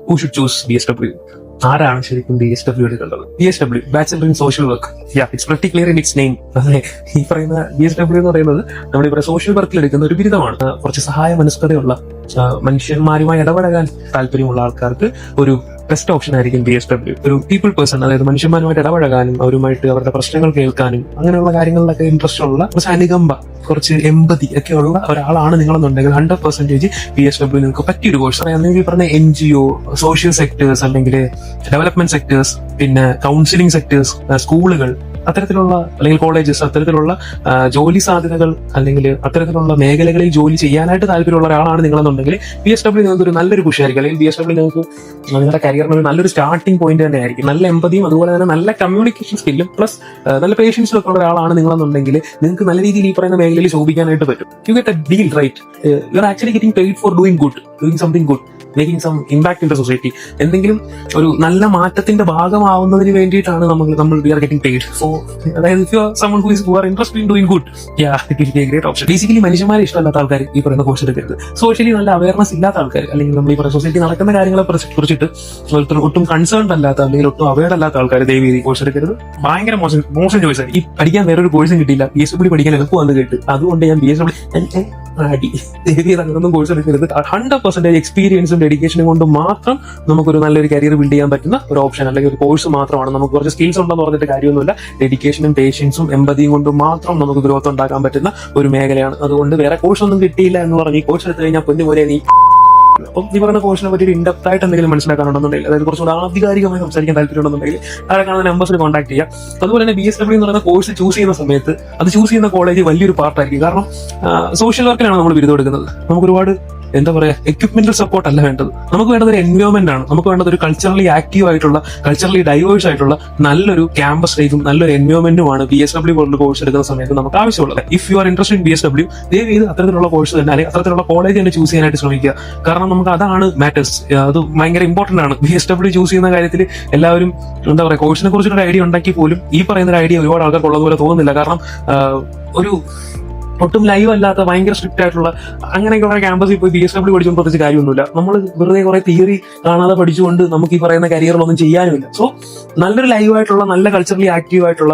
who should choose BSW? ആരാണ് ശരിക്കും BSW എടുക്കേണ്ടത്? BSW, bachelor in social work. It's very clear in its name. ഈ പറയുന്ന BSW എന്ന് പറയുന്നത് നമ്മുടെ സോഷ്യൽ വർക്കിൽ എടുക്കുന്ന ഒരു ബിരുദമാണ്. കുറച്ച് സഹായ മനസ്കതയുള്ള മനുഷ്യന്മാരുമായി ഇടപെടാൻ താല്പര്യമുള്ള ആൾക്കാർക്ക് ഒരു ബെസ്റ്റ് ഓപ്ഷൻ ആയിരിക്കും BSW. ഒരു പീപ്പിൾ പേഴ്സൺ, അതായത് മനുഷ്യന്മാരുമായിട്ട് ഇടപഴകാനും അവരുമായിട്ട് അവരുടെ പ്രശ്നങ്ങൾ കേൾക്കാനും അങ്ങനെയുള്ള കാര്യങ്ങളിലൊക്കെ ഇൻട്രസ്റ്റ് ഉള്ള, കുറച്ച് അനുകമ്പ, കുറച്ച് എമ്പതി ഒക്കെ ഉള്ള ഒരാളാണ് നിങ്ങളെന്നുണ്ടെങ്കിൽ 100% BSW നിങ്ങൾക്ക് പറ്റിയൊരു കോഴ്സ്. അല്ലെങ്കിൽ പറഞ്ഞ NGO, സോഷ്യൽ സെക്ടേഴ്സ്, അല്ലെങ്കിൽ ഡെവലപ്മെന്റ് സെക്ടേഴ്സ്, പിന്നെ കൗൺസിലിംഗ് സെക്ടേഴ്സ്, സ്കൂളുകൾ, അത്തരത്തിലുള്ള അല്ലെങ്കിൽ കോളേജസ്, അത്തരത്തിലുള്ള ജോലി സാധ്യതകൾ അല്ലെങ്കിൽ അത്തരത്തിലുള്ള മേഖലകളിൽ ജോലി ചെയ്യാനായിട്ട് താല്പര്യമുള്ള ഒരാളാണ് നിങ്ങളെന്നുണ്ടെങ്കിൽ BSW നിങ്ങൾക്ക് ഒരു നല്ലൊരു പുഷായിരിക്കും. അല്ലെങ്കിൽ BSW നിങ്ങൾക്ക് നിങ്ങളുടെ കരിയറിന് ഒരു നല്ലൊരു സ്റ്റാർട്ടിംഗ് പോയിന്റ് തന്നെ ആയിരിക്കും. നല്ല എമ്പതിയും അതുപോലെ തന്നെ നല്ല കമ്മ്യൂണിക്കേഷൻ സ്കില്ലും പ്ലസ് നല്ല പേഷ്യൻസും ഒക്കെ ഉള്ള ഒരാളാണ് നിങ്ങളെന്നുണ്ടെങ്കിൽ നിങ്ങൾക്ക് നല്ല രീതിയിൽ ഈ പറയുന്ന മേഖലയിൽ ശോഭിക്കാനായിട്ട് പറ്റും. You get a deal, right? You are actually getting paid for doing something good, making some impact in the society. എന്തെങ്കിലും ഒരു നല്ല മാറ്റത്തിന്റെ ഭാഗമാവുന്നതിന് വേണ്ടിയിട്ടാണ് നമ്മൾ we are getting paid. So അതായത് if you are someone who are interested in doing good, it will be a great option. Basically മനുഷ്യന്മാരെ ഇഷ്ടമല്ലാത്ത ആൾക്കാർ ഈ പറയുന്ന കോഴ്സ് എടുക്കരുത്. സോഷ്യലി നല്ല അവയർനെസ് ഇല്ലാത്ത ആൾക്കാർ, അല്ലെങ്കിൽ നമ്മൾ ഈ പറയുന്ന സൊസൈറ്റി നടക്കുന്ന കാര്യങ്ങളെ കുറിച്ചിട്ട് ഒട്ടും കൺസേൺഡ് അല്ലാത്ത അല്ലെങ്കിൽ ഒട്ടും അവയർഡ് അല്ലാത്ത ആൾക്കാർ ദയവ് ഈ കോഴ്സ് എടുക്കരുത്. ഭയങ്കര മോശം ചോയ്സ് ആണ്. ഈ പഠിക്കാൻ വേറൊരു കോഴ്സും കിട്ടിയില്ല, BSW പഠിക്കാൻ എളുപ്പമാണെന്ന് കേട്ട് അതുകൊണ്ട് ഞാൻ BSW അങ്ങനൊന്നും കോഴ്സ് എടുക്കരുത്. 100% എക്സ്പീരിയൻസും ഡെഡിക്കേഷനും കൊണ്ട് മാത്രം നമുക്കൊരു നല്ലൊരു കരിയർ ബിൽഡ് ചെയ്യാൻ പറ്റുന്ന ഒരു ഓപ്ഷൻ അല്ലെങ്കിൽ ഒരു കോഴ്സ് മാത്രമാണ്. നമുക്ക് കുറച്ച് സ്കിൽസ് ഉണ്ടെന്ന് പറഞ്ഞിട്ട് കാര്യമൊന്നുമില്ല. ഡെഡിക്കേഷനും പേഷ്യൻസും എമ്പതിയും കൊണ്ട് മാത്രം നമുക്ക് ഗ്രോത്ത് ഉണ്ടാക്കാൻ പറ്റുന്ന ഒരു മേഖലയാണ്. അതുകൊണ്ട് വേറെ കോഴ്സ് ഒന്നും കിട്ടിയില്ല എന്ന് പറഞ്ഞ് ഈ കോഴ്സ് എടുത്തു കഴിഞ്ഞാൽ പൊന്നുപോലെ നീ അപ്പം ഈ പറയുന്ന കോഴ്സിനെ പറ്റി ഒരു ഇൻഡെപ്ത് ആയിട്ട് എന്തെങ്കിലും മനസ്സിലാക്കാനുണ്ടെന്നുണ്ടെങ്കിൽ, അതായത് കുറച്ചുകൂടെ ആധികാരികമായി സംസാരിക്കാൻ താല്പര്യമുണ്ടെന്നുണ്ടെങ്കിൽ താഴെ കാണുന്ന നമ്പേഴ്സിൽ കോൺടാക്ട് ചെയ്യുക. അതുപോലെ തന്നെ BSW എന്ന് പറയുന്ന കോഴ്സ് ചൂസ് ചെയ്യുന്ന സമയത്ത് അത് ചൂസ് ചെയ്യുന്ന കോളേജ് വലിയൊരു പാർട്ടായിരിക്കും. കാരണം സോഷ്യൽ വർക്കിലാണ് നമ്മൾ ബിരുദം എടുക്കുന്നത്. നമുക്ക് ഒരുപാട് എക്വിപ്മെന്റൽ സപ്പോർട്ട് അല്ല വേണ്ടത്. നമുക്ക് വേണ്ടത് ഒരു എൻവയോൺമെന്റ് ആണ്. നമുക്ക് വേണ്ടത് ഒരു കൾച്ചറലി ആക്റ്റീവ് ആയിട്ടുള്ള, കൾച്ചറലി ഡൈവേഴ്സ് ആയിട്ടുള്ള നല്ലൊരു ക്യാമ്പസ് ലൈഫും നല്ലൊരു എൻവയോൺമെന്റുമാണ് BSW പോലുള്ള കോഴ്സ് എടുക്കുന്ന സമയത്ത് നമുക്ക് ആവശ്യമുള്ളത്. If you R interested in BSW, ദയവ് ചെയ്ത് അത്തരത്തിലുള്ള കോഴ്സ് തന്നെ അല്ലെങ്കിൽ അത്തരത്തിലുള്ള കോളേജ് തന്നെ ചൂസ് ചെയ്യാനായിട്ട് ശ്രമിക്കുക. കാരണം നമുക്ക് അതാണ് മാറ്റേഴ്സ്. അത് ഭയങ്കര ഇമ്പോർട്ടന്റ് ആണ്. BSW ചൂസ് ചെയ്യുന്ന കാര്യത്തിൽ എല്ലാവരും കോഴ്സിനെ കുറിച്ചൊരു ഐഡിയ ഉണ്ടാക്കി പോലും ഈ പറയുന്ന ഒരു ഐഡിയ ഒരുപാട് ആൾക്കാർക്ക് ഉള്ളതുപോലെ തോന്നുന്നില്ല. കാരണം ഒരു ഒട്ടും ലൈവ് അല്ലാത്ത ഭയങ്കര സ്ട്രിക്റ്റ് ആയിട്ടുള്ള അങ്ങനെയൊക്കെ കുറെ ക്യാമ്പസിൽ പോയി BSW പഠിച്ചുകൊണ്ട് പ്രത്യേകിച്ച് കാര്യമൊന്നുമില്ല. നമ്മൾ വെറുതെ കുറെ തിയറി കാണാതെ പഠിച്ചുകൊണ്ട് നമുക്ക് ഈ പറയുന്ന കരിയറിലൊന്നും ചെയ്യാനുമില്ല. സോ നല്ലൊരു ലൈവ് ആയിട്ടുള്ള, നല്ല കൾച്ചറലി ആക്റ്റീവ് ആയിട്ടുള്ള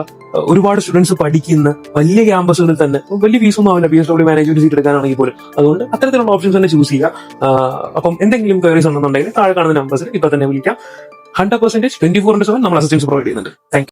ഒരുപാട് സ്റ്റുഡൻസ് പഠിക്കുന്ന വലിയ ക്യാമ്പസുകളിൽ തന്നെ വലിയ ഫീസൊന്നും ആവില്ല BSW മാനേജ്മെന്റ് സീറ്റ് എടുക്കാനാണെങ്കിൽ പോലും. അതുകൊണ്ട് അത്തരത്തിലുള്ള ഓപ്ഷൻസ് തന്നെ ചൂസ് ചെയ്യുക. അപ്പം എന്തെങ്കിലും ക്വയറീസ് ഉണ്ടെന്നുണ്ടെങ്കിൽ താഴെ കാണുന്ന നമ്പേഴ്സിൽ ഇപ്പൊ തന്നെ വിളിക്കാം. 100% 24/7 നമ്മൾ അസിസ്റ്റൻസ് പ്രൊവൈഡ് ചെയ്യുന്നുണ്ട്. Thank you.